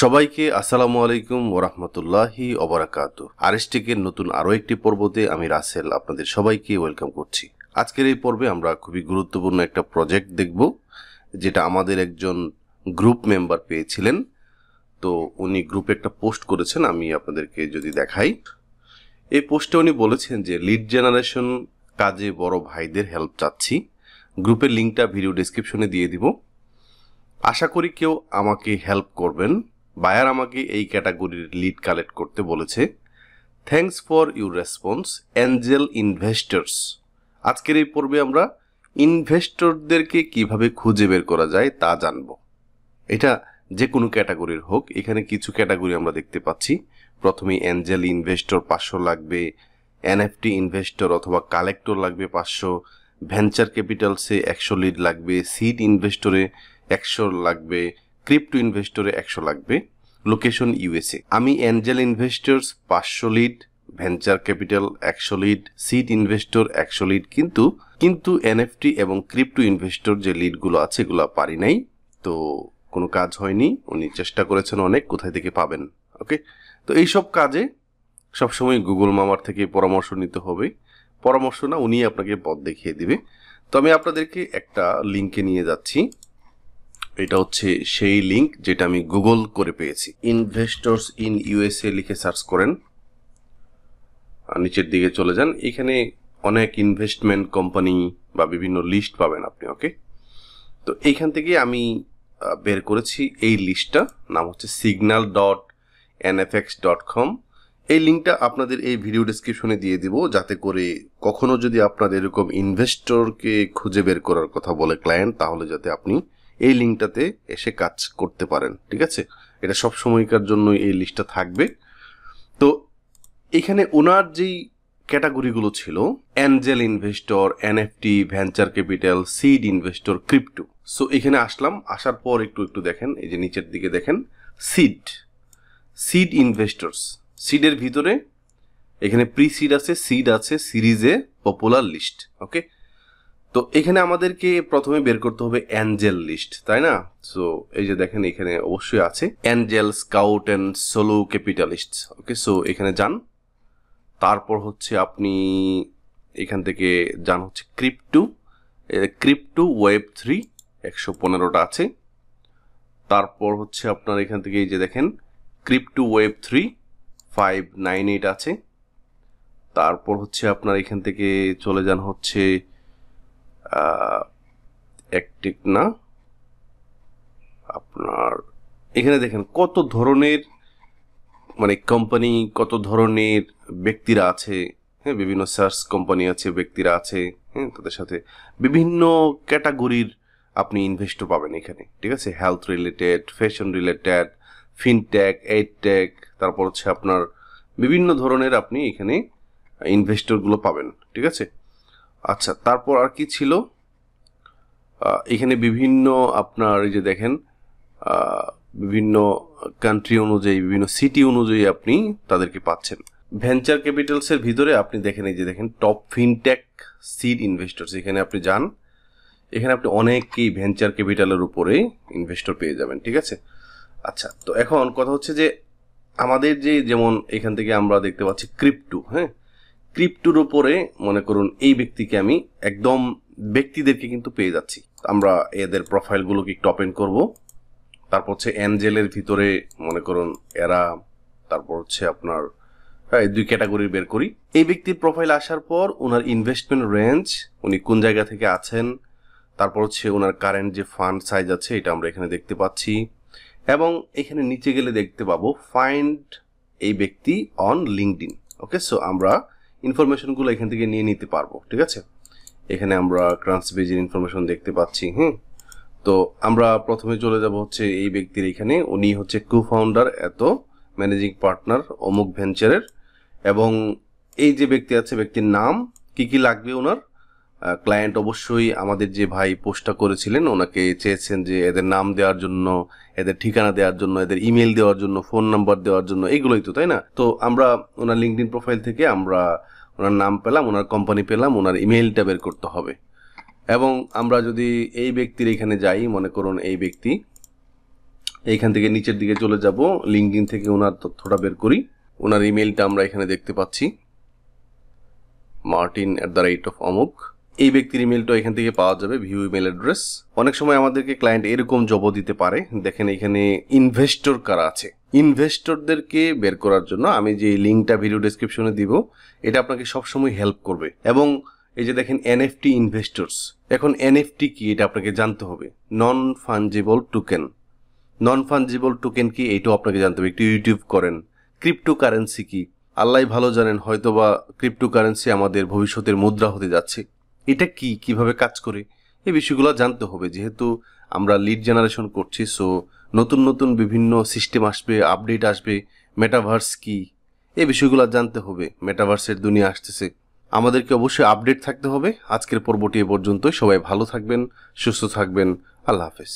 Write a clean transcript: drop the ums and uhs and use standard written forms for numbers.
সবাইকে আসসালামু আলাইকুম ওয়া রাহমাতুল্লাহি ওয়া বারাকাতুহু। আরএসটিকের নতুন আরো একটি পর্বতে আমি রাসেল আপনাদের সবাইকে ওয়েলকাম করছি। আজকের এই পর্বে আমরা খুবই গুরুত্বপূর্ণ একটা প্রজেক্ট দেখব, যেটা আমাদের একজন গ্রুপ মেম্বার পেয়েছিলেন। তো উনি গ্রুপে একটা পোস্ট করেছেন, আমি আপনাদেরকে যদি দেখাই। এই পোস্টে উনি বলেছেন যে লিড জেনারেশন কাজে বড় ভাইদের হেল্প চাচ্ছি। গ্রুপের লিঙ্কটা ভিডিও ডেসক্রিপশনে দিয়ে দিব। আশা করি কেউ আমাকে হেল্প করবেন। বায়ার আমাকে এই ক্যাটাগরির লিড কালেক্ট করতে বলেছে। Thanks for your response Angel investors. আজকের এই পর্বে আমরা ইনভেস্টরদেরকে কিভাবে খুঁজে বের করা যায় তা জানব। এটা যে কোনো ক্যাটাগরির হোক, এখানে কিছু ক্যাটাগরি আমরা দেখতে পাচ্ছি। প্রথমে অ্যাঞ্জেল ইনভেস্টর 500 লাগবে, এনএফটি ইনভেস্টর অথবা কালেক্টর লাগবে 500, ভেঞ্চার ক্যাপিটালসে 100 লিড লাগবে, সিড ইনভেস্টরে 100 লাগবে, ক্রিপ্টো ইনভেস্টরে 100 লাগবে, লোকেশন ইউএসএ। আমি Angel investors 500 lead, venture capital 100 lead, seed investor 100 lead, কিন্তু এনএফটি এবং ক্রিপ্টো ইনভেস্টর যে লিডগুলো আছে এগুলো পারি নাই। তো কোনো কাজ হয়নি। উনি চেষ্টা করেছেন অনেক, কোথায় থেকে পাবেন। ওকে, তো এইসব কাজে সবসময় গুগল মামার থেকে পরামর্শ নিতে হবে। পরামর্শ না, উনি আপনাকে পথ দেখিয়ে দিবে। তো আমি আপনাদেরকে একটা লিঙ্কে নিয়ে যাচ্ছি। এটা হচ্ছে সেই লিঙ্ক যেটা আমি গুগল করে পেয়েছি। ইনভেস্টর্স ইন ইউএসএ লিখে সার্চ করেন, নিচের দিকে চলে যান। এখানে অনেক ইনভেস্টমেন্ট কোম্পানি বা বিভিন্ন লিস্ট পাবেন আপনি। ওকে, তো এইখান থেকে আমি বের করেছি এই লিস্টটা, নাম হচ্ছে signal.nfx.com। এই লিঙ্কটা আপনাদের এই ভিডিও ডেসক্রিপশনে দিয়ে দিব, যাতে করে কখনো যদি আপনাদের এরকম ইনভেস্টরকে খুঁজে বের করার কথা বলে ক্লায়েন্ট, তাহলে যাতে আপনি এই লিঙ্কটাতে এসে কাজ করতে পারেন। ঠিক আছে, এটা সব সময়কার জন্য এই লিস্টটা থাকবে। তো এখানে ওনার যেই ক্যাটাগরিগুলো ছিল, Angel investor, NFT, venture capital, seed investor, crypto. So এখানে আসলাম, আসার পর একটু দেখেন, এই যে নিচের দিকে দেখেন সিড ইনভেস্টর্স। সিডের ভিতরে এখানে প্রি সিড আছে, সিড আছে, সিরিজে, পপুলার লিস্ট। ওকে, তো এখানে আমাদেরকে প্রথমে বের করতে হবে অ্যাঞ্জেল লিস্ট, তাই না? সো এই যে দেখেন এখানে অবশ্যই আছে Angel, scout and solo capitalist. Okay, so এখানে যান। তারপর হচ্ছে আপনি এখান থেকে যান হচ্ছে ক্রিপ্টো ওয়েব 3 115টা আছে। তারপর হচ্ছে আপনার এখান থেকে এই যে দেখেন ক্রিপ্টো ওয়েব 3 598 আছে। তারপর হচ্ছে আপনার এখান থেকে চলে যান হচ্ছে অ্যাক্টিভ না, আপনার এখানে দেখেন কত ধরনের মানে কোম্পানি, কত ধরনের ব্যক্তিরা আছে। হ্যাঁ, বিভিন্ন সার্চ কোম্পানি আছে, ব্যক্তিরা আছে। হ্যাঁ, তাদের সাথে বিভিন্ন ক্যাটাগরির আপনি ইনভেস্টর পাবেন এখানে। ঠিক আছে, health related, fashion related, fintech, edtech, তারপর হচ্ছে আপনার বিভিন্ন ধরনের আপনি এখানে ইনভেস্টরগুলো পাবেন। ঠিক আছে, আচ্ছা, তারপর আর কি ছিল এখানে বিভিন্ন আপনার এই যে দেখেন বিভিন্ন কান্ট্রি অনুযায়ী, বিভিন্ন সিটি অনুযায়ী আপনি তাদেরকে পাচ্ছেন। ভেঞ্চার ক্যাপিটালসের ভিতরে আপনি দেখেন এই যে দেখেন টপ ফিনটেক সিড ইনভেস্টর্স। এখানে আপনি যান, এখানে আপনি অনেকেই ভেঞ্চার ক্যাপিটালের উপরে ইনভেস্টর পেয়ে যাবেন। ঠিক আছে, আচ্ছা, তো এখন কথা হচ্ছে যে আমাদের যেমন এখান থেকে আমরা দেখতে পাচ্ছি ক্রিপ্টো। হ্যাঁ, ক্রিপ্টোর উপরে মনে করুন এই ব্যক্তিকে আমি একদম ব্যক্তিদেরকে কিন্তু পেয়ে যাচ্ছি। আমরা এদের প্রোফাইলগুলোকে একটু ওপেন করব। তারপর হচ্ছে অ্যাঞ্জেলের ভিতরে মনে করুন এরা, তারপর হচ্ছে আপনার এই দুই ক্যাটাগরি বের করি। এই ব্যক্তির প্রোফাইল আসার পর ওনার ইনভেস্টমেন্ট রেঞ্জ, উনি কোন জায়গা থেকে আছেন, তারপর হচ্ছে ওনার কারেন্ট যে ফান্ড সাইজ আছে এটা আমরা এখানে দেখতে পাচ্ছি। এবং এখানে নিচে গেলে দেখতে পাবো ফাইন্ড এই ব্যক্তি অন লিঙ্কডইন। ওকে, সো আমরা ইনফরমেশনগুলো এখান থেকে নিয়ে নিতে পারবো। ঠিক আছে, এখানে আমরা ট্রান্সবেজের ইনফরমেশন দেখতে পাচ্ছি। তো আমরা প্রথমে চলে যাব হচ্ছে এই ব্যক্তির এখানে, উনি হচ্ছে কো ফাউন্ডার, ম্যানেজিং পার্টনার অমুক ভেঞ্চারের। এবং এই যে ব্যক্তি আছে, ব্যক্তির নাম, কি লাগবে ওনার, ক্লায়েন্ট অবশ্যই আমাদের যে ভাই পোস্টটা করেছিলেন ওনাকে চেয়েছেন যে এদের নাম দেওয়ার জন্য, এদের ঠিকানা দেওয়ার জন্য, এদের ইমেল দেওয়ার জন্য, ফোন নাম্বার দেওয়ার জন্য, এগুলোই তো, তাই না? তো আমরা ওনার লিঙ্কডইন প্রোফাইল থেকে আমরা ওনার নাম পেলাম, ওনার কোম্পানি পেলাম, ওনার ইমেইলটা বের করতে হবে। এবং আমরা যদি এই ব্যক্তির এখানে যাই, মনে করুন এই ব্যক্তি এইখান থেকে নিচের দিকে চলে যাব, লিঙ্কডইন থেকে ওনার তথ্যটা বের করি। ওনার ইমেলটা আমরা এখানে দেখতে পাচ্ছি, martin@অমুক। এই ব্যক্তির ইমেলটা এখান থেকে পাওয়া যাবে, ভিউ ইমেল অ্যাড্রেস। অনেক সময় আমাদেরকে ক্লায়েন্ট এরকম জবও দিতে পারে। দেখেন এখানে ইনভেস্টর কারা আছে, ইনভেস্টরদেরকে বের করার জন্য আমি যে লিঙ্কটা ভিডিও ডেসক্রিপশনে দিব, এটা আপনাকে সবসময় হেল্প করবে। এবং এই যে দেখেন এনএফটি ইনভেস্টরস, এখন এনএফটি কি এটা আপনাকে জানতে হবে। Non fungible token, non fungible token কি এইটাও আপনাকে জানতে হবে। একটু ইউটিউব করেন। ক্রিপ্টোকারেন্সি কি, আল্লাহ ভালো জানেন, হয়তোবা ক্রিপ্টোকারেন্সি আমাদের ভবিষ্যতের মুদ্রা হতে যাচ্ছে। এটা কি, কিভাবে কাজ করে, এই বিষয়গুলো জানতে হবে। যেহেতু আমরা লিড জেনারেশন করছি, সো নতুন নতুন বিভিন্ন সিস্টেম আসবে, আপডেট আসবে। মেটাভার্স কি, এই বিষয়গুলো জানতে হবে। মেটাভার্সের দুনিয়া আসতেছে, আমাদেরকে অবশ্যই আপডেট থাকতে হবে। আজকের পর্বটি এ পর্যন্তই। সবাই ভালো থাকবেন, সুস্থ থাকবেন। আল্লাহ হাফেজ।